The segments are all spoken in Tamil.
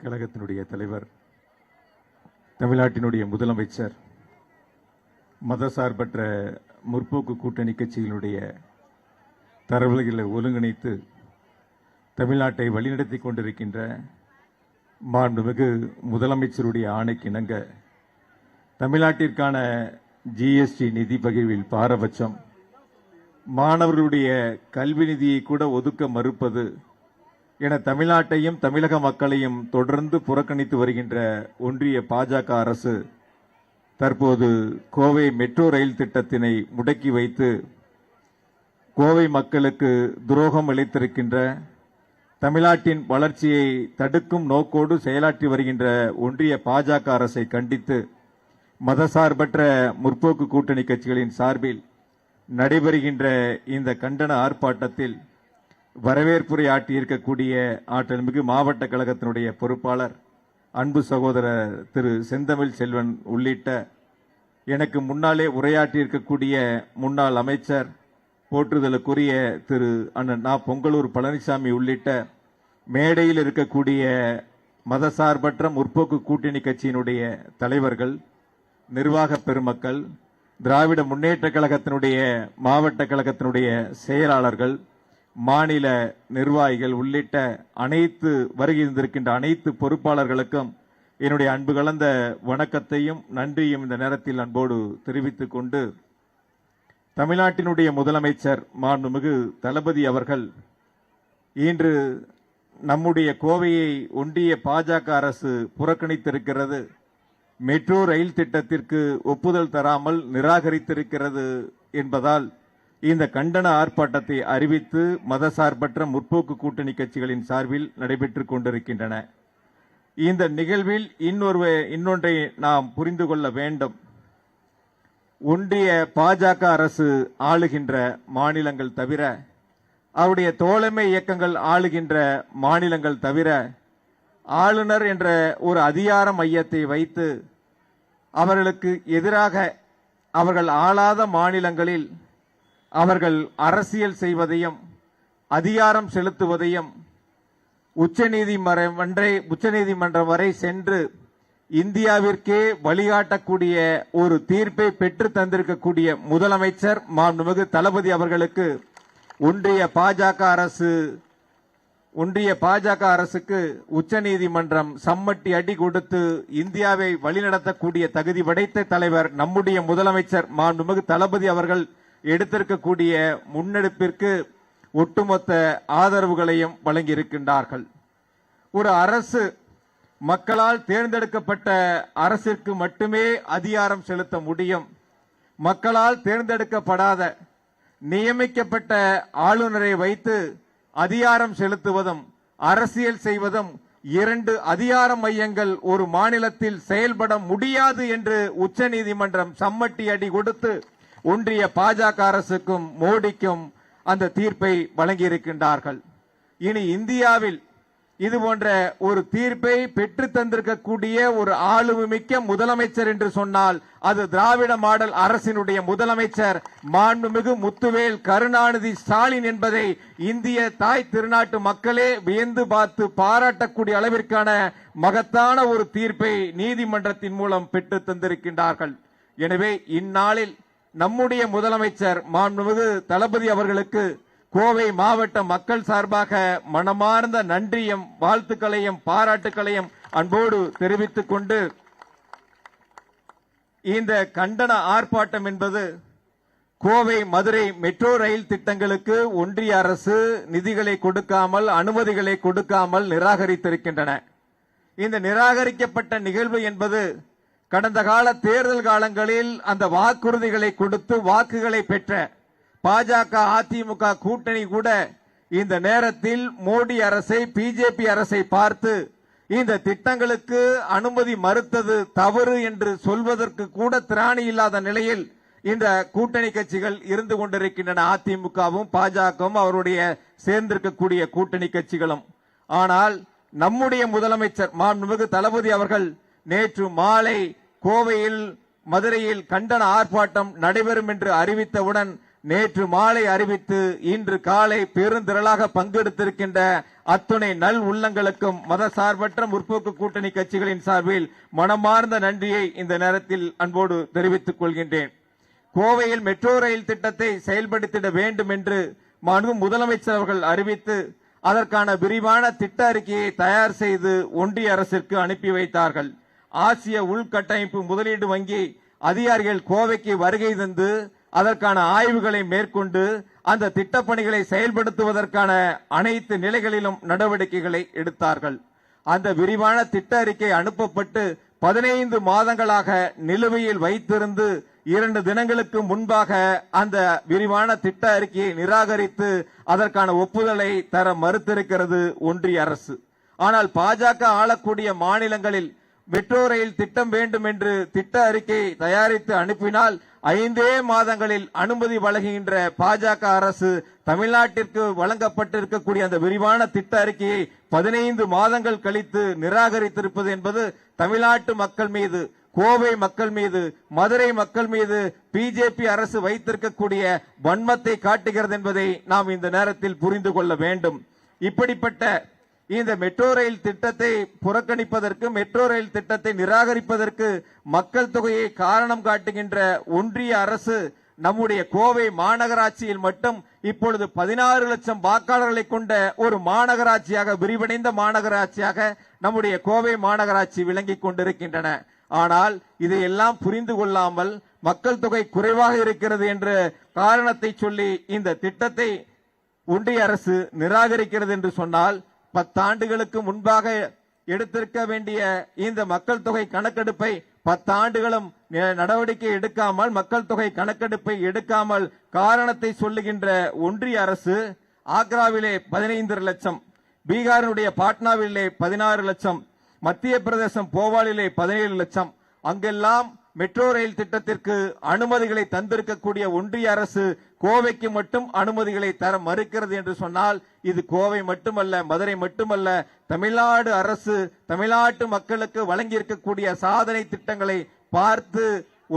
கழகத்தினுடைய தலைவர், தமிழ்நாட்டினுடைய முதலமைச்சர், மதசார்பற்ற முற்போக்கு கூட்டணி கட்சிகளுடைய தரவுகளை ஒருங்கிணைத்து தமிழ்நாட்டை வழிநடத்தி கொண்டிருக்கின்ற மாண்புமிகு முதலமைச்சருடைய ஆணைக்கிணங்க தமிழ்நாட்டிற்கான ஜிஎஸ்டி நிதி பகிர்வில் பாரபட்சம், மாணவர்களுடைய கல்வி நிதியை கூட ஒதுக்க மறுப்பது என தமிழ்நாட்டையும் தமிழக மக்களையும் தொடர்ந்து புறக்கணித்து வருகின்ற ஒன்றிய பாஜக அரசு தற்போது கோவை மெட்ரோ ரயில் திட்டத்தினை முடக்கி வைத்து கோவை மக்களுக்கு துரோகம் இழைத்திருக்கின்ற, தமிழ்நாட்டின் வளர்ச்சியை தடுக்கும் நோக்கோடு செயலாற்றி வருகின்ற ஒன்றிய பாஜக அரசை கண்டித்து மதசார்பற்ற முற்போக்கு கூட்டணி கட்சிகளின் சார்பில் நடைபெறுகின்ற இந்த கண்டன ஆர்ப்பாட்டத்தில் வரவேற்புரை ஆற்றியிருக்கக்கூடிய ஆற்றல்மிகு மாவட்ட கழகத்தினுடைய பொறுப்பாளர், அன்பு சகோதரர் திரு செந்தமிழ் செல்வன் உள்ளிட்ட எனக்கு முன்னாலே உரையாற்றியிருக்கக்கூடிய முன்னாள் அமைச்சர், போற்றுதலுக்குரிய திரு அண்ணன் பொங்கலூர் பழனிசாமி உள்ளிட்ட மேடையில் இருக்கக்கூடிய மதசார்பற்ற முற்போக்கு கூட்டணி கட்சியினுடைய தலைவர்கள், நிர்வாக பெருமக்கள், திராவிட முன்னேற்ற கழகத்தினுடைய மாவட்ட கழகத்தினுடைய செயலாளர்கள், மாநில நிர்வாகிகள் உள்ளிட்ட அனைத்து வருகின்ற அனைத்து பொறுப்பாளர்களுக்கும் என்னுடைய அன்பு கலந்த வணக்கத்தையும் நன்றியும் இந்த நேரத்தில் அன்போடு தெரிவித்துக் கொண்டு, தமிழ்நாட்டினுடைய முதலமைச்சர் மாண்புமிகு தளபதி அவர்கள் இன்று நம்முடைய கோவையை ஒன்றிய பாஜக அரசு புறக்கணித்திருக்கிறது, மெட்ரோ ரயில் திட்டத்திற்கு ஒப்புதல் தராமல் நிராகரித்திருக்கிறது என்பதால் இந்த கண்டன ஆர்ப்பாட்டத்தை அறிவித்து மதசார்பற்ற முற்போக்கு கூட்டணி கட்சிகளின் சார்பில் நடைபெற்றுக் கொண்டிருக்கின்றன. இந்த நிகழ்வில் இன்னொன்றை நாம் புரிந்து கொள்ள வேண்டும். ஒன்றிய பாஜக அரசு ஆளுகின்ற மாநிலங்கள் தவிர, அவருடைய தோழமை இயக்கங்கள் ஆளுகின்ற மாநிலங்கள் தவிர, ஆளுநர் என்ற ஒரு அதிகார மையத்தை வைத்து அவர்களுக்கு எதிராக அவர்கள் ஆளாத மாநிலங்களில் அவர்கள் அரசியல் செய்வதையும் அதிகாரம் செலுத்துவதையும் உச்சநீதிமன்றம் வரை சென்று இந்தியாவிற்கே வழிகாட்டக்கூடிய ஒரு தீர்ப்பை பெற்று தந்திருக்கக்கூடிய முதலமைச்சர் மாண்புமிகு தளபதி அவர்களுக்கு ஒன்றிய பாஜக அரசுக்கு உச்சநீதிமன்றம் சம்மட்டி அடி கொடுத்து இந்தியாவை வழிநடத்தக்கூடிய தகுதி படைத்த தலைவர் நம்முடைய முதலமைச்சர் மாண்புமிகு தளபதி அவர்கள் எடுத்திருக்கக்கூடிய முன்னெடுப்பிற்கு ஒட்டுமொத்த ஆதரவுகளையும் வழங்கியிருக்கின்றார்கள். ஒரு அரசு மக்களால் தேர்ந்தெடுக்கப்பட்ட அரசிற்கு மட்டுமே அதிகாரம் செலுத்த முடியும். மக்களால் தேர்ந்தெடுக்கப்படாத நியமிக்கப்பட்ட ஆளுநரை வைத்து அதிகாரம் செலுத்துவதும் அரசியல் செய்வதும் இரண்டு அதிகார மையங்கள் ஒரு மாநிலத்தில் செயல்பட முடியாது என்று உச்சநீதிமன்றம் சம்மட்டி அடி கொடுத்து ஒன்றிய பாஜக அரசுக்கும் மோடிக்கும் அந்த தீர்ப்பை வழங்கியிருக்கின்றார்கள். இனி இந்தியாவில் இதுபோன்ற ஒரு தீர்ப்பை பெற்று தந்திருக்கக்கூடிய ஒரு ஆளுமைமிக்க முதலமைச்சர் என்று சொன்னால் அது திராவிட மாடல் அரசினுடைய முதலமைச்சர் மாண்புமிகு முத்துவேல் கருணாநிதி ஸ்டாலின் என்பதை இந்திய தாய் திருநாட்டு மக்களே வியந்து பார்த்து பாராட்டக்கூடிய அளவிற்கான மகத்தான ஒரு தீர்ப்பை நீதிமன்றத்தின் மூலம் பெற்று தந்திருக்கின்றார்கள். எனவே இந்நாளில் நம்முடைய முதலமைச்சர் மாண்புமிகு தளபதி அவர்களுக்கு கோவை மாவட்ட மக்கள் சார்பாக மனமார்ந்த நன்றியும் வாழ்த்துக்களையும் பாராட்டுக்களையும் அன்போடு தெரிவித்துக் கொண்டு, இந்த கண்டன ஆர்ப்பாட்டம் என்பது கோவை மதுரை மெட்ரோ ரயில் திட்டங்களுக்கு ஒன்றிய அரசு நிதிகளை கொடுக்காமல், அனுமதிகளை கொடுக்காமல் நிராகரித்திருக்கின்றன. இந்த நிராகரிக்கப்பட்ட நிகழ்வு என்பது கடந்த கால தேர்தல் காலங்களில் அந்த வாக்குறுதிகளை கொடுத்து வாக்குகளை பெற்ற பாஜக அதிமுக கூட்டணி கூட இந்த நேரத்தில் மோடி அரசை, பிஜேபி அரசை பார்த்து இந்த திட்டங்களுக்கு அனுமதி மறுத்தது தவறு என்று சொல்வதற்கு கூட திராணி இல்லாத நிலையில் இந்த கூட்டணி கட்சிகள் இருந்து கொண்டிருக்கின்றன. அதிமுகவும் பாஜகவும் அவருடைய சேர்ந்திருக்கக்கூடிய கூட்டணி கட்சிகளும். ஆனால் நம்முடைய முதலமைச்சர் மாண்புமிகு தளபதி அவர்கள் நேற்று மாலை கோவையில், மதுரையில் கண்டன ஆர்ப்பாட்டம் நடைபெறும் என்று அறிவித்தவுடன் நேற்று மாலை அறிவித்து இன்று காலை பெருந்திரளாக பங்கெடுத்திருக்கின்ற அத்துணை நல் உள்ளங்களுக்கும் மதசார்பற்ற முற்போக்கு கூட்டணி கட்சிகளின் சார்பில் மனமார்ந்த நன்றியை இந்த நேரத்தில் அன்போடு தெரிவித்துக் கொள்கின்றேன். கோவையில் மெட்ரோ ரயில் திட்டத்தை செயல்படுத்திட வேண்டும் என்று மாண்பு முதலமைச்சர் அவர்கள் அறிவித்து அதற்கான விரிவான திட்ட அறிக்கையை தயார் செய்து ஒன்றிய அரசிற்கு அனுப்பி வைத்தார்கள். ஆசிய உள்கட்டமைப்பு முதலீடு வங்கி அதிகாரிகள் கோவைக்கு வருகை தந்து அதற்கான ஆய்வுகளை மேற்கொண்டு அந்த திட்டப்பணிகளை செயல்படுத்துவதற்கான அனைத்து நிலைகளிலும் நடவடிக்கைகளை எடுத்தார்கள். அந்த விரிவான திட்ட அறிக்கை அனுப்பப்பட்டு 15 மாதங்களாக நிலுவையில் வைத்திருந்து 2 தினங்களுக்கு முன்பாக அந்த விரிவான திட்ட அறிக்கையை நிராகரித்து அதற்கான ஒப்புதலை தர மறுத்திருக்கிறது ஒன்றிய அரசு. ஆனால் பாஜக ஆளக்கூடிய மாநிலங்களில் மெட்ரோ ரயில் திட்டம் வேண்டும் என்று திட்ட அறிக்கை தயாரித்து அனுப்பினால் 5 மாதங்களில் அனுமதி வழங்குகின்ற பாஜக அரசு தமிழ்நாட்டிற்கு வழங்கப்பட்டிருக்கக்கூடிய அந்த விரிவான திட்ட அறிக்கையை 15 மாதங்கள் கழித்து நிராகரித்திருப்பது என்பது தமிழ்நாட்டு மக்கள் மீது, கோவை மக்கள் மீது, மதுரை மக்கள் மீது பிஜேபி அரசு வைத்திருக்கக்கூடிய வன்மத்தை காட்டுகிறது என்பதை நாம் இந்த நேரத்தில் புரிந்து கொள்ள வேண்டும். இப்படிப்பட்ட இந்த மெட்ரோ ரயில் திட்டத்தை புறக்கணிப்பதற்கு, மெட்ரோ ரயில் திட்டத்தை நிராகரிப்பதற்கு மக்கள் தொகையை காரணம் காட்டுகின்ற ஒன்றிய அரசு நம்முடைய கோவை மாநகராட்சியில் மட்டும் இப்பொழுது 16 லட்சம் வாக்காளர்களை கொண்ட ஒரு மாநகராட்சியாக, விரிவடைந்த மாநகராட்சியாக நம்முடைய கோவை மாநகராட்சி விளங்கிக் கொண்டிருக்கின்றன. ஆனால் இதையெல்லாம் புரிந்து கொள்ளாமல் மக்கள் தொகை குறைவாக இருக்கிறது என்ற காரணத்தை சொல்லி இந்த திட்டத்தை ஒன்றிய அரசு நிராகரிக்கிறது என்று சொன்னால் 10 ஆண்டுகளுக்கு முன்பாக எடுத்திருக்க வேண்டிய இந்த மக்கள் தொகை கணக்கெடுப்பை 10 ஆண்டுகளும் நடவடிக்கை எடுக்காமல், மக்கள் தொகை கணக்கெடுப்பை எடுக்காமல் காரணத்தை சொல்லுகின்ற ஒன்றிய அரசு ஆக்ராவிலே 15 லட்சம், பீகாரினுடைய பாட்னாவிலே 16 லட்சம், மத்திய பிரதேசம் போபாலிலே 17 லட்சம், அங்கெல்லாம் மெட்ரோ ரயில் திட்டத்திற்கு அனுமதிகளை தந்திருக்கக்கூடிய ஒன்றிய அரசு கோவைக்கு மட்டும் அனுமதிகளை தர மறுக்கிறது என்று சொன்னால் இது கோவை மட்டுமல்ல, மதுரை மட்டுமல்ல, தமிழ்நாடு அரசு தமிழ்நாட்டு மக்களுக்கு வழங்கியிருக்கக்கூடிய சாதனை திட்டங்களை பார்த்து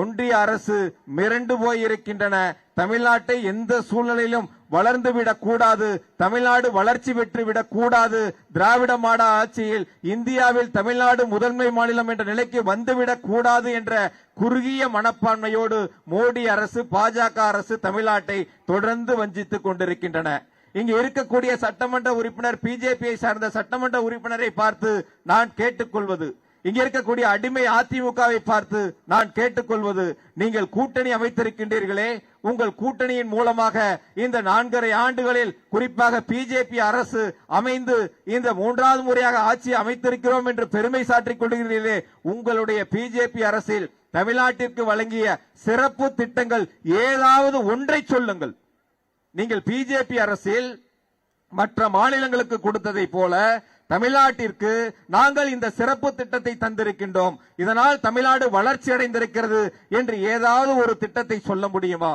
ஒன்றிய அரசு மிரண்டு போயிருக்கின்றன. தமிழ்நாட்டை எந்த சூழ்நிலையிலும் வளர்ந்துவிடக் கூடாது, தமிழ்நாடு வளர்ச்சி பெற்றுவிடக் கூடாது, திராவிட மாடல் ஆட்சியில் இந்தியாவில் தமிழ்நாடு முதன்மை மாநிலம் என்ற நிலைக்கு வந்துவிடக் கூடாது என்ற குறுகிய மனப்பான்மையோடு மோடி அரசு, பாஜக அரசு தமிழ்நாட்டை தொடர்ந்து வஞ்சித்துக் கொண்டிருக்கின்றன. இங்கு இருக்கக்கூடிய சட்டமன்ற உறுப்பினர், பிஜேபியை சார்ந்த சட்டமன்ற உறுப்பினரை பார்த்து நான் கேட்டுக்கொள்வது, இங்க இருக்கக்கூடிய அடிமை அதிமுகவை பார்த்து நான் கேட்டுக்கொள்வது, நீங்கள் கூட்டணி அமைத்திருக்கின்றீர்களே, உங்கள் கூட்டணியின் மூலமாக இந்த 4.5 ஆண்டுகளில் குறிப்பாக பிஜேபி அரசு அமைந்து இந்த 3வது முறையாக ஆட்சி அமைத்திருக்கிறோம் என்று பெருமை சாற்றிக் கொள்கிறீர்களே, உங்களுடைய பிஜேபி அரசில் தமிழ்நாட்டிற்கு வழங்கிய சிறப்பு திட்டங்கள் ஏதாவது ஒன்றை சொல்லுங்கள். நீங்கள் பிஜேபி அரசில் மற்ற மாநிலங்களுக்கு கொடுத்ததை போல தமிழ்நாட்டிற்கு நாங்கள் இந்த சிறப்பு திட்டத்தை தந்திருக்கின்றோம், இதனால் தமிழ்நாடு வளர்ச்சி அடைந்திருக்கிறது என்று ஏதாவது ஒரு திட்டத்தை சொல்ல முடியுமா?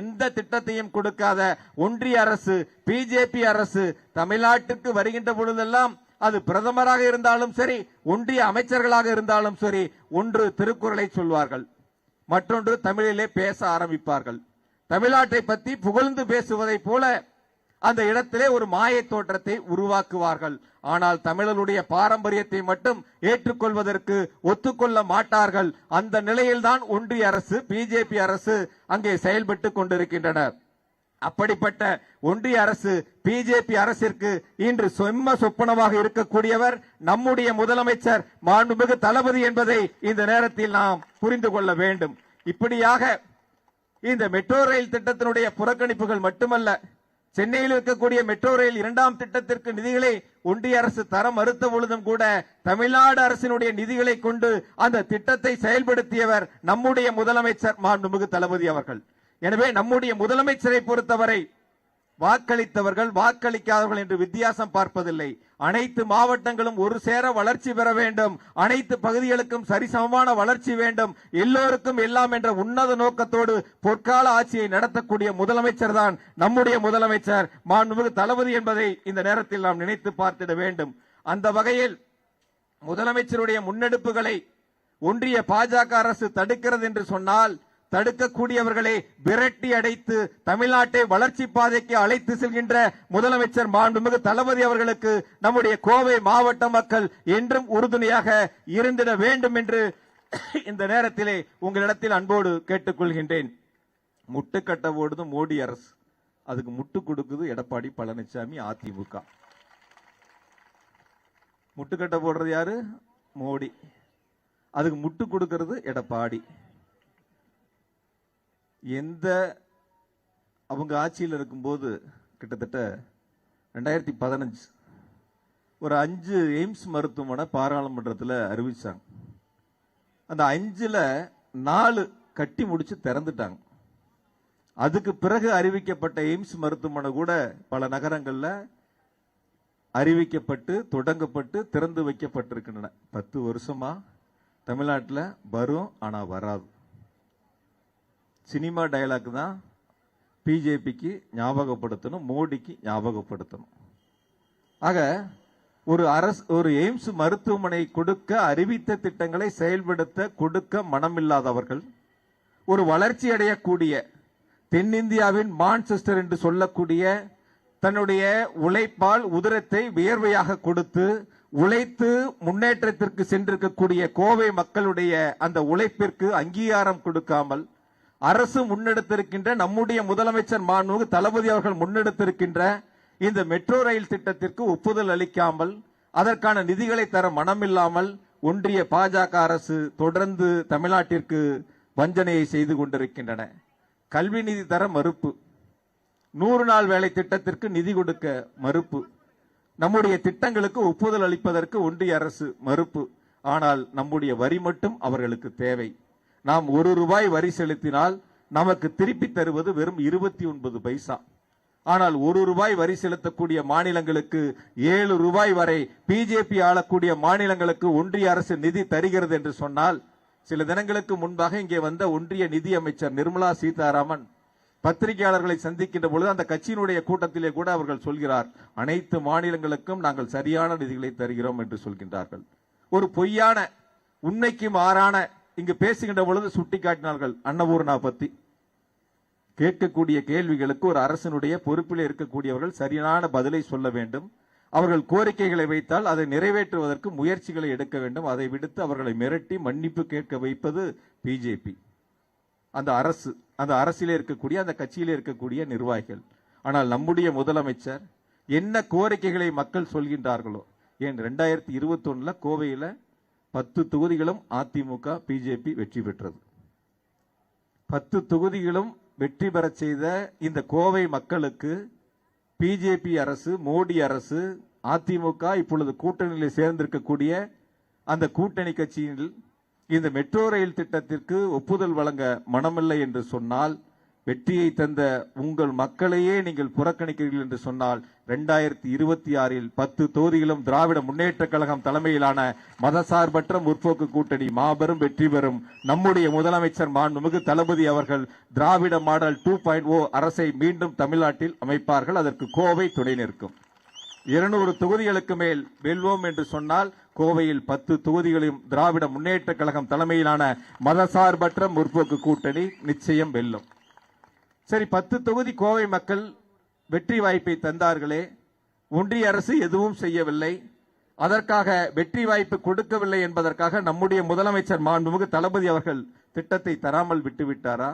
எந்த திட்டத்தையும் கொடுக்காத ஒன்றிய அரசு, பிஜேபி அரசு தமிழ்நாட்டிற்கு வருகின்ற பொழுதெல்லாம் அது பிரதமராக இருந்தாலும் சரி, ஒன்றிய அமைச்சர்களாக இருந்தாலும் சரி, ஒன்று திருக்குறளை சொல்வார்கள், மற்றொன்று தமிழிலே பேச ஆரம்பிப்பார்கள். தமிழ்நாட்டை பற்றி புகழ்ந்து பேசுவதை போல அந்த இடத்திலே ஒரு மாய தோற்றத்தை உருவாக்குவார்கள். ஆனால் தமிழருடைய பாரம்பரியத்தை மட்டும் ஏற்றுக்கொள்வதற்கு ஒத்துக்கொள்ள மாட்டார்கள். அந்த நிலையில்தான் ஒன்றிய அரசு, பிஜேபி அரசு அங்கே செயல்பட்டு கொண்டிருக்கின்றனர். அப்படிப்பட்ட ஒன்றிய அரசு, பிஜேபி அரசிற்கு இன்று சொப்பனமாக இருக்கக்கூடியவர் நம்முடைய முதலமைச்சர் மாண்புமிகு தளபதி என்பதை இந்த நேரத்தில் நாம் புரிந்து கொள்ள வேண்டும். இப்படியாக இந்த மெட்ரோ ரயில் திட்டத்தினுடைய புறக்கணிப்புகள் மட்டுமல்ல, சென்னையில் இருக்கக்கூடிய மெட்ரோ ரயில் 2ஆம் திட்டத்திற்கு நிதிகளை ஒன்றிய அரசு தர மறுத்த பொழுதும் கூட தமிழ்நாடு அரசினுடைய நிதிகளை கொண்டு அந்த திட்டத்தை செயல்படுத்தியவர் நம்முடைய முதலமைச்சர் மாண்புமிகு தளபதி அவர்கள். எனவே நம்முடைய முதலமைச்சரை பொறுத்தவரை வாக்களித்தவர்கள், வாக்களிக்காதவர்கள் என்று வித்தியாசம் பார்ப்பதில்லை. அனைத்து மாவட்டங்களும் ஒரு சேர வளர்ச்சி பெற வேண்டும், அனைத்து பகுதிகளுக்கும் சரிசமமான வளர்ச்சி வேண்டும், எல்லோருக்கும் எல்லாம் என்ற உன்னத நோக்கத்தோடு பொற்கால ஆட்சியை நடத்தக்கூடிய முதலமைச்சர் தான் நம்முடைய முதலமைச்சர் மாண்புமிகு தளபதி என்பதை இந்த நேரத்தில் நாம் நினைத்து பார்த்திட வேண்டும். அந்த வகையில் முதலமைச்சருடைய முன்னெடுப்புகளை ஒன்றிய பாஜக அரசு தடுக்கிறது என்று சொன்னால் தடுக்கக்கூடியவர்களை விரட்டி அடைத்து தமிழ்நாட்டை வளர்ச்சி பாதைக்கு அழைத்து செல்கின்ற முதலமைச்சர் மாண்புமிகு தளபதி அவர்களுக்கு நம்முடைய கோவை மாவட்ட மக்கள் என்றும் உறுதுணையாக இருந்திட வேண்டும் என்று இந்த நேரத்திலே உங்களிடத்தில் அன்போடு கேட்டுக்கொள்கின்றேன். முட்டுக்கட்ட ஓடுது மோடி அரசு, அதுக்கு முட்டு கொடுக்குது எடப்பாடி பழனிசாமி அதிமுக. முட்டுக்கட்ட போடுறது யாரு? மோடி. அதுக்கு முட்டு கொடுக்கிறது எடப்பாடி. எந்த அவங்க ஆட்சியில் இருக்கும்போது கிட்டத்தட்ட 2015 ஒரு 5 எய்ம்ஸ் மருத்துவமனை பாராளுமன்றத்தில் அறிவிச்சாங்க. அந்த 5ல் 4 கட்டி முடிச்சு திறந்துட்டாங்க. அதுக்கு பிறகு அறிவிக்கப்பட்ட எய்ம்ஸ் மருத்துவமனை கூட பல நகரங்கள்ல அறிவிக்கப்பட்டு தொடங்கப்பட்டு திறந்து வைக்கப்பட்டிருக்கின்றன. 10 வருஷமா தமிழ்நாட்டில் வரும், ஆனா வராது. சினிமா டயலாக் தான் பிஜேபிக்கு ஞாபகப்படுத்தணும், மோடிக்கு ஞாபகப்படுத்தணும். ஆக ஒரு எய்ம்ஸ் மருத்துவமனை கொடுக்க அறிவித்த திட்டங்களை செயல்படுத்த கொடுக்க மனமில்லாதவர்கள், ஒரு வளர்ச்சி அடையக்கூடிய தென்னிந்தியாவின் மான்செஸ்டர் என்று சொல்லக்கூடிய தன்னுடைய உழைப்பால் உதிரத்தை வியர்வையாக கொடுத்து உழைத்து முன்னேற்றத்திற்கு சென்றிருக்கக்கூடிய கோவை மக்களுடைய அந்த உழைப்பிற்கு அங்கீகாரம் கொடுக்காமல் அரசு முன்னெடுத்திருக்கின்ற நம்முடைய முதலமைச்சர் மாண்புமிகு தளபதி அவர்கள் முன்னெடுத்திருக்கின்ற இந்த மெட்ரோ ரயில் திட்டத்திற்கு ஒப்புதல் அளிக்காமல் அதற்கான நிதிகளை தர மனமில்லாமல் ஒன்றிய பாஜக அரசு தொடர்ந்து தமிழ்நாட்டிற்கு வஞ்சனையை செய்து கொண்டிருக்கின்றன. கல்வி நிதி தர மறுப்பு, 100 நாள் வேலை திட்டத்திற்கு நிதி கொடுக்க மறுப்பு, நம்முடைய திட்டங்களுக்கு ஒப்புதல் அளிப்பதற்கு ஒன்றிய அரசு மறுப்பு. ஆனால் நம்முடைய வரி மட்டும் அவர்களுக்கு தேவை. நாம் 1 ரூபாய் வரி செலுத்தினால் நமக்கு திருப்பி தருவது வெறும் 29 பைசா. ஆனால் 1 ரூபாய் வரி செலுத்தக்கூடிய மாநிலங்களுக்கு 7 ரூபாய் வரை பிஜேபி ஆளக்கூடிய மாநிலங்களுக்கு ஒன்றிய அரசு நிதி தருகிறது என்று சொன்னால், சில தினங்களுக்கு முன்பாக இங்கே வந்த ஒன்றிய நிதி அமைச்சர் நிர்மலா சீதாராமன் பத்திரிகையாளர்களை சந்திக்கின்ற பொழுது அந்த கட்சியினுடைய கூட்டத்திலே கூட அவர்கள் சொல்கிறார், அனைத்து மாநிலங்களுக்கும் நாங்கள் சரியான நிதிகளை தருகிறோம் என்று சொல்கின்றார்கள். ஒரு பொய்யான உண்மைக்கு மாறான இங்கு பேசுகின்ற பொழுது சுட்டிக்காட்டினார்கள் அன்னபூர்ணா பத்தி. கேட்கக்கூடிய கேள்விகளுக்கு ஒரு அரசனுடைய பொறுப்பில் இருக்கக்கூடியவர்கள் சரியான பதிலை சொல்ல வேண்டும். அவர்கள் கோரிக்கைகளை வைத்தால் அதை நிறைவேற்றுவதற்கு முயற்சிகளை எடுக்க வேண்டும். அதை விடுத்து அவர்களை மிரட்டி மன்னிப்பு கேட்க வைப்பது பிஜேபி, அந்த அரசு, அந்த அரசியலே இருக்கக்கூடிய அந்த கட்சியிலே இருக்கக்கூடிய நிர்வாகிகள். ஆனால் நம்முடைய முதலமைச்சர் என்ன கோரிக்கைகளை மக்கள் சொல்கின்றார்களோ, ஏன் 2021 கோவையில 10 தொகுதிகளும் அதிமுக பிஜேபி வெற்றி பெற்றது. 10 தொகுதிகளும் வெற்றி பெற செய்த இந்த கோவை மக்களுக்கு பிஜேபி அரசு, மோடி அரசு, அதிமுக இப்பொழுது கூட்டணியில் சேர்ந்திருக்கக்கூடிய அந்த கூட்டணி கட்சியில் இந்த மெட்ரோ ரயில் திட்டத்திற்கு ஒப்புதல் வழங்க மனமில்லை என்று சொன்னால், வெற்றியை தந்த உங்கள் மக்களையே நீங்கள் புறக்கணிக்கிறீர்கள் என்று சொன்னால், 2026 10 தொகுதிகளும் திராவிட முன்னேற்ற கழகம் தலைமையிலான மதசார்பற்ற முற்போக்கு கூட்டணி மாபெரும் வெற்றி பெறும். நம்முடைய முதலமைச்சர் மாண்புமிகு தளபதி அவர்கள் திராவிட மாடல் 2.0 அரசை மீண்டும் தமிழ்நாட்டில் அமைப்பார்கள். அதற்கு கோவை துணை நிற்கும். 200 தொகுதிகளுக்கு மேல் வெல்வோம் என்று சொன்னால், கோவையில் 10 தொகுதிகளையும் திராவிட முன்னேற்ற கழகம் தலைமையிலான மதசார்பற்ற முற்போக்கு கூட்டணி நிச்சயம் வெல்லும். சரி, 10 தொகுதி கோவை மக்கள் வெற்றி வாய்ப்பை தந்தார்களே, ஒன்றிய அரசு எதுவும் செய்யவில்லை, அதற்காக வெற்றி வாய்ப்பு கொடுக்கவில்லை என்பதற்காக நம்முடைய முதலமைச்சர் மாண்புமிகு தளபதி அவர்கள் திட்டத்தை தராமல் விட்டுவிட்டாரா?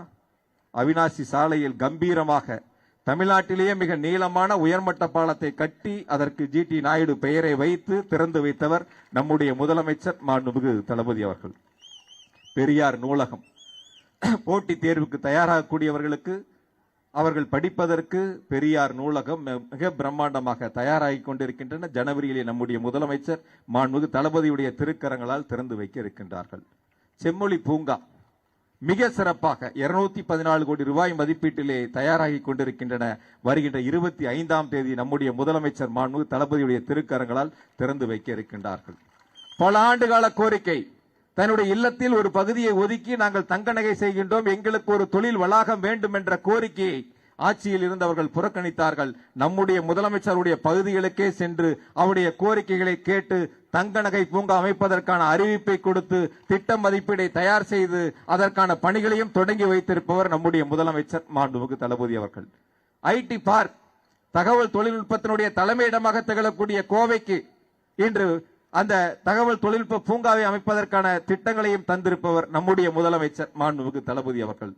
அவிநாசி சாலையில் கம்பீரமாக தமிழ்நாட்டிலேயே மிக நீளமான உயர்மட்ட பாலத்தை கட்டி அதற்கு ஜிடி நாயுடு பெயரை வைத்து திறந்து வைத்தவர் நம்முடைய முதலமைச்சர் மாண்புமிகு தளபதி அவர்கள். பெரியார் நூலகம், போட்டி தேர்வுக்கு தயாராகக்கூடியவர்களுக்கு அவர்கள் படிப்பதற்கு பெரியார் நூலகம் மிக பிரம்மாண்டமாக தயாராகி கொண்டிருக்கின்றன. ஜனவரியிலே நம்முடைய முதலமைச்சர் மாண்புமிகு தளபதியுடைய திருக்கரங்களால் திறந்து வைக்க இருக்கின்றார்கள். செம்மொழி பூங்கா மிக சிறப்பாக 214 கோடி ரூபாய் மதிப்பீட்டிலே தயாராகி கொண்டிருக்கின்றன. வருகின்ற 25ஆம் தேதி நம்முடைய முதலமைச்சர் மாண்புமிகு தளபதியுடைய திருக்கரங்களால் திறந்து வைக்க இருக்கின்றார்கள். பல ஆண்டுகால கோரிக்கை, தன்னுடைய இல்லத்தில் ஒரு பகுதியை ஒதுக்கி நாங்கள் தங்க நகை செய்கின்றோம், எங்களுக்கு ஒரு தொழில் வளாகம் வேண்டும் என்ற கோரிக்கையை ஆட்சியில் இருந்தவர்கள் புறக்கணித்தார்கள். நம்முடைய முதலமைச்சருடைய பகுதிகளுக்கே சென்று அவருடைய கோரிக்கைகளை கேட்டு தங்க நகை பூங்கா அமைப்பதற்கான அறிவிப்பை கொடுத்து திட்ட மதிப்பீடை தயார் செய்து அதற்கான பணிகளையும் தொடங்கி வைத்திருப்பவர் நம்முடைய முதலமைச்சர் மாண்புமிகு தளபதி அவர்கள். ஐடி பார்க், தகவல் தொழில்நுட்பத்தினுடைய தலைமையிடமாக திகழக்கூடிய கோவைக்கு இன்று அந்த தகவல் தொழில்நுட்ப பூங்காவை அமைப்பதற்கான திட்டங்களையும் தந்திருப்பவர் நம்முடைய முதலமைச்சர் மாண்புமிகு தளபதி அவர்கள்.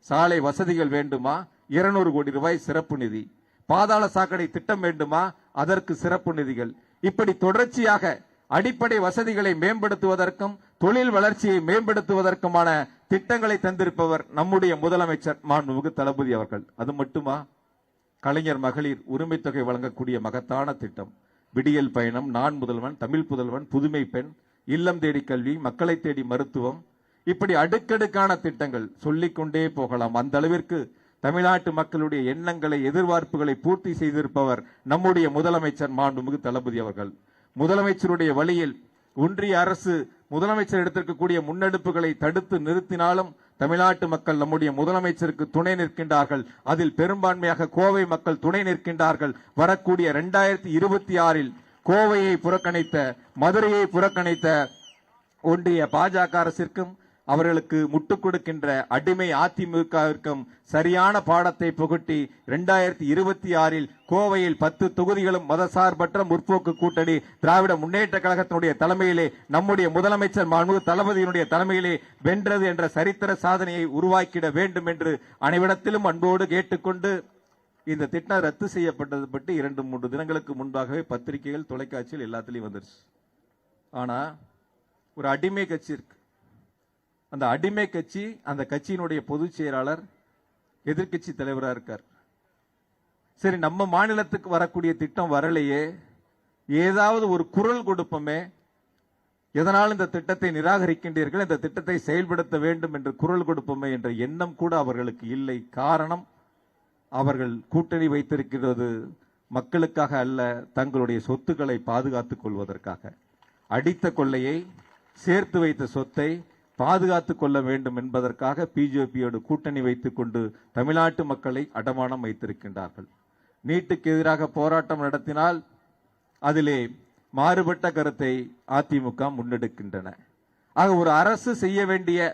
சாலை வசதிகள் வேண்டுமா, 200 கோடி ரூபாய் சிறப்பு நிதி. பாதாள சாக்கடை திட்டம் வேண்டுமா, அதற்கு சிறப்பு நிதிகள். இப்படி தொடர்ச்சியாக அடிப்படை வசதிகளை மேம்படுத்துவதற்கும் தொழில் வளர்ச்சியை மேம்படுத்துவதற்குமான திட்டங்களை தந்திருப்பவர் நம்முடைய முதலமைச்சர் மாண்புமிகு தளபதி அவர்கள். அது மட்டுமா, கலைஞர் மகளிர் உரிமை தொகை வழங்கக்கூடிய மகத்தான திட்டம், விடியல் பயணம், நான் முதல்வன், தமிழ் புதல்வன், புதுமை பெண், இல்லம் தேடி கல்வி, மக்களை தேடி மருத்துவம், இப்படி அடுக்கடுக்கான திட்டங்கள் சொல்லிக்கொண்டே போகலாம். அந்த அளவிற்கு தமிழ்நாட்டு மக்களுடைய எண்ணங்களை, எதிர்பார்ப்புகளை பூர்த்தி செய்திருப்பவர் நம்முடைய முதலமைச்சர் மாண்புமிகு தளபதி அவர்கள். முதலமைச்சருடைய வழியில் ஒன்றிய அரசு முதலமைச்சர் எடுத்திருக்கக்கூடிய முன்னெடுப்புகளை தடுத்து நிறுத்தினாலும் தமிழ்நாட்டு மக்கள் நம்முடைய முதலமைச்சருக்கு துணை நிற்கின்றார்கள். அதில் பெரும்பான்மையாக கோவை மக்கள் துணை நிற்கின்றார்கள். வரக்கூடிய 2026 கோவையை புறக்கணித்த, மதுரையை புறக்கணித்த ஒன்றிய பாஜக அரசிற்கும் அவர்களுக்கு முட்டுக் கொடுக்கின்ற அடிமை அதிமுகவிற்கும் சரியான பாடத்தை புகட்டி 2026 கோவையில் 10 தொகுதிகளும் மதசார்பற்ற முற்போக்கு கூட்டணி திராவிட முன்னேற்ற கழகத்தினுடைய தலைமையிலே நம்முடைய முதலமைச்சர் மாண்புமிகு தளபதியினுடைய தலைமையிலே வென்றது என்ற சரித்திர சாதனையை உருவாக்கிட வேண்டும் என்று அனைவரிடத்திலும் அன்போடு கேட்டுக்கொண்டு, இந்த திட்டம் ரத்து செய்யப்பட்டது பற்றி 2-3 தினங்களுக்கு முன்பாகவே பத்திரிகைகள், தொலைக்காட்சியில் எல்லாத்திலையும் வந்துருச்சு. ஆனா ஒரு அடிமை கட்சி இருக்கு. அந்த அடிமை கட்சி, அந்த கட்சியினுடைய பொதுச் செயலாளர் எதிர்கட்சி தலைவராக இருக்கார். சரி, நம்ம மாநிலத்துக்கு வரக்கூடிய திட்டம் வரலையே, ஏதாவது ஒரு குரல் கொடுப்போமே, எதனால் இந்த திட்டத்தை நிராகரிக்கின்றீர்கள், இந்த திட்டத்தை செயல்படுத்த வேண்டும் என்று குரல் கொடுப்போமே என்ற எண்ணம் கூட அவர்களுக்கு இல்லை. காரணம், அவர்கள் கூட்டணி வைத்திருக்கிறது மக்களுக்காக அல்ல, தங்களுடைய சொத்துக்களை பாதுகாத்துக் கொள்வதற்காக. அடித்த கொள்ளையை, சேர்த்து வைத்த சொத்தை பாதுகாத்துக் கொள்ள வேண்டும் என்பதற்காக பிஜேபியோடு கூட்டணி வைத்துக் கொண்டு தமிழ்நாட்டு மக்களை அடமானம் வைத்திருக்கின்றார்கள். நீட்டுக்கு எதிராக போராட்டம் நடத்தினால் அதிலே மாறுபட்ட கருத்தை அதிமுக முன்னெடுக்கின்றன. ஆக ஒரு அரசு செய்ய வேண்டிய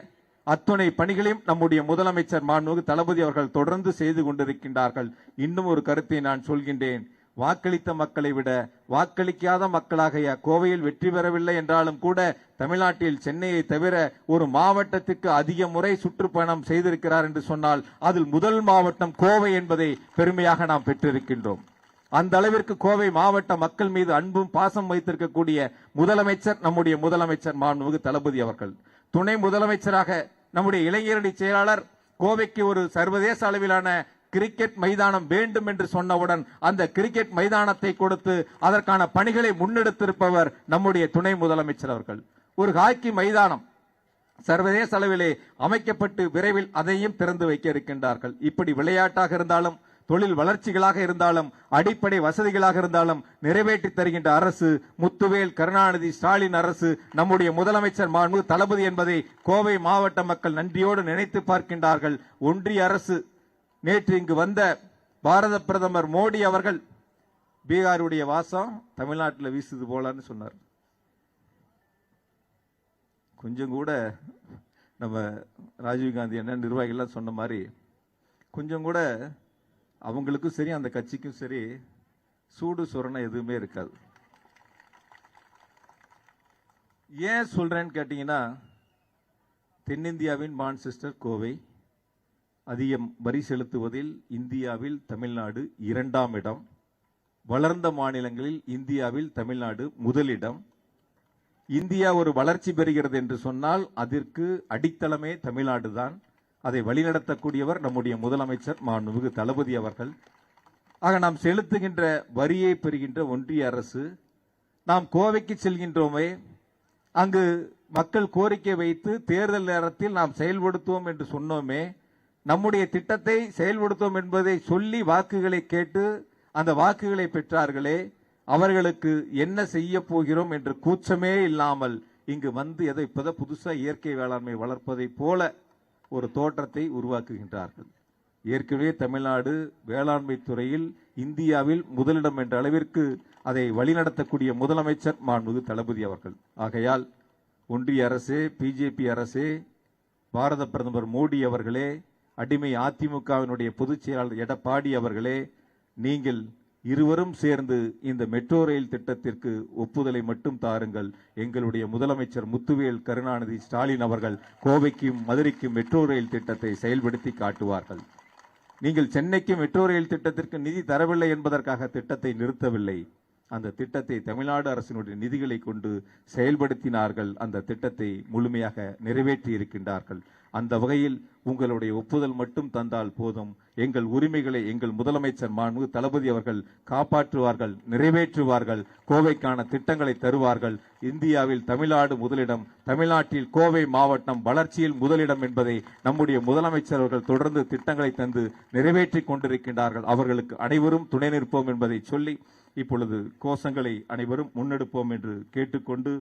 அத்துணை பணிகளையும் நம்முடைய முதலமைச்சர் மாண்புமிகு தளபதி அவர்கள் தொடர்ந்து செய்து கொண்டிருக்கின்றார்கள். இன்னும் ஒரு கருத்தை நான் சொல்கின்றேன். வாக்களித்த மக்களை விட வாக்களிக்காத மக்களாக கோவையில் வெற்றி பெறவில்லை என்றாலும் கூட தமிழ்நாட்டில் சென்னையை தவிர ஒரு மாவட்டத்துக்கு அதிக முறை சுற்றுப்பயணம் செய்திருக்கிறார் என்று சொன்னால் அதில் முதல் மாவட்டம் கோவை என்பதை பெருமையாக நாம் பெற்றிருக்கின்றோம். அந்த அளவிற்கு கோவை மாவட்ட மக்கள் மீது அன்பும் பாசம் வைத்திருக்கக்கூடிய முதலமைச்சர் நம்முடைய முதலமைச்சர் மாண்புமிகு தளபதி அவர்கள். துணை முதலமைச்சராக நம்முடைய இளைஞரணி செயலாளர் கோவைக்கு ஒரு சர்வதேச அளவிலான கிரிக்கெட் மைதானம் வேண்டும் என்று சொன்னவுடன் அந்த கிரிக்கெட் மைதானத்தை கொடுத்து அதற்கான பணிகளை முன்னெடுத்திருப்பவர் நம்முடைய துணை முதலமைச்சர் அவர்கள். ஒரு ஹாக்கி மைதானம் சர்வதேச அளவிலே அமைக்கப்பட்டு விரைவில் அதையும் திறந்து வைக்க இருக்கின்றார்கள். இப்படி விளையாட்டாக இருந்தாலும், தொழில் வளர்ச்சிகளாக இருந்தாலும், அடிப்படை வசதிகளாக இருந்தாலும் நிறைவேற்றி தருகின்ற அரசு முத்துவேல் கருணாநிதி ஸ்டாலின் அரசு, நம்முடைய முதலமைச்சர் மாண்புமிகு தளபதி என்பதை கோவை மாவட்ட மக்கள் நன்றியோடு நினைத்து பார்க்கின்றார்கள். ஒன்றிய அரசு, நேற்று இங்கு வந்த பாரத பிரதமர் மோடி அவர்கள் பீகாருடைய வாசம் தமிழ்நாட்டில் வீசுது போலன்னு சொன்னார். கொஞ்சம் கூட நம்ம ராஜீவ்காந்தி என்ன நிர்வாகிகள்லாம் சொன்ன மாதிரி கொஞ்சம் கூட அவங்களுக்கும் சரி அந்த கட்சிக்கும் சரி சூடு சொரணை எதுவுமே இருக்காது. ஏன் சொல்றேன்னு கேட்டீங்கன்னா, தென்னிந்தியாவின் மான்செஸ்டர் கோவை, அதிகம் வரி செலுத்துவதில் இந்தியாவில் தமிழ்நாடு 2ஆம் இடம், வளர்ந்த மாநிலங்களில் இந்தியாவில் தமிழ்நாடு முதலிடம். இந்தியா ஒரு வளர்ச்சி பெறுகிறது என்று சொன்னால் அதற்கு அடித்தளமே தமிழ்நாடு தான். அதை வழிநடத்தக்கூடியவர் நம்முடைய முதலமைச்சர் மாண்புமிகு தளபதி அவர்கள். ஆக நாம் செலுத்துகின்ற வரியை பெறுகின்ற ஒன்றிய அரசு, நாம் கோவைக்கு செல்கின்றோமே, அங்கு மக்கள் கோரிக்கை வைத்து தேர்தல் நேரத்தில் நாம் செயல்படுத்துவோம் என்று சொன்னோமே, நம்முடைய திட்டத்தை செயல்படுத்துவோம் என்பதை சொல்லி வாக்குகளை கேட்டு அந்த வாக்குகளை பெற்றார்களே, அவர்களுக்கு என்ன செய்ய போகிறோம் என்று கூச்சமே இல்லாமல் இங்கு வந்து எதை புதுசா இயற்கை வேளாண்மை வளர்ப்பதை போல ஒரு தோற்றத்தை உருவாக்குகின்றார்கள். ஏற்கனவே தமிழ்நாடு வேளாண்மை துறையில் இந்தியாவில் முதலிடம் என்ற அளவிற்கு அதை வழிநடத்தக்கூடிய முதலமைச்சர் மாண்புமிகு தளபதி அவர்கள். ஆகையால் ஒன்றிய அரசு, பிஜேபி அரசு, பாரத பிரதமர் மோடி அவர்களே, அடிமை அதிமுகவினுடைய பொதுச் செயலாளர் எடப்பாடி அவர்களே, நீங்கள் இருவரும் சேர்ந்து இந்த மெட்ரோ ரயில் திட்டத்திற்கு ஒப்புதலை மட்டும் தாருங்கள். எங்களுடைய முதலமைச்சர் முத்துவேல் கருணாநிதி ஸ்டாலின் அவர்கள் கோவைக்கும் மதுரைக்கும் மெட்ரோ ரயில் திட்டத்தை செயல்படுத்தி காட்டுவார்கள். நீங்கள் சென்னைக்கு மெட்ரோ ரயில் திட்டத்திற்கு நிதி தரவில்லை என்பதற்காக திட்டத்தை நிறுத்தவில்லை. அந்த திட்டத்தை தமிழ்நாடு அரசினுடைய நிதிகளை கொண்டு செயல்படுத்தினார்கள். அந்த திட்டத்தை முழுமையாக நிறைவேற்றி இருக்கின்றார்கள். அந்த வகையில் உங்களுடைய ஒப்புதல் மட்டும் தந்தால் போதும். எங்கள் உரிமைகளை எங்கள் முதலமைச்சர் மாண்புமிகு தளபதி அவர்கள் காப்பாற்றுவார்கள், நிறைவேற்றுவார்கள். கோவைக்கான திட்டங்களை தருவார்கள். இந்தியாவில் தமிழ்நாடு முதலிடம், தமிழ்நாட்டில் கோவை மாவட்டம் வளர்ச்சியில் முதலிடம் என்பதை நம்முடைய முதலமைச்சர் அவர்கள் தொடர்ந்து திட்டங்களை தந்து நிறைவேற்றி கொண்டிருக்கின்றார்கள். அவர்களுக்கு அனைவரும் துணை நிற்போம் என்பதை சொல்லி இப்பொழுது கோஷங்களை அனைவரும் முன்னெடுப்போம் என்று கேட்டுக்கொண்டு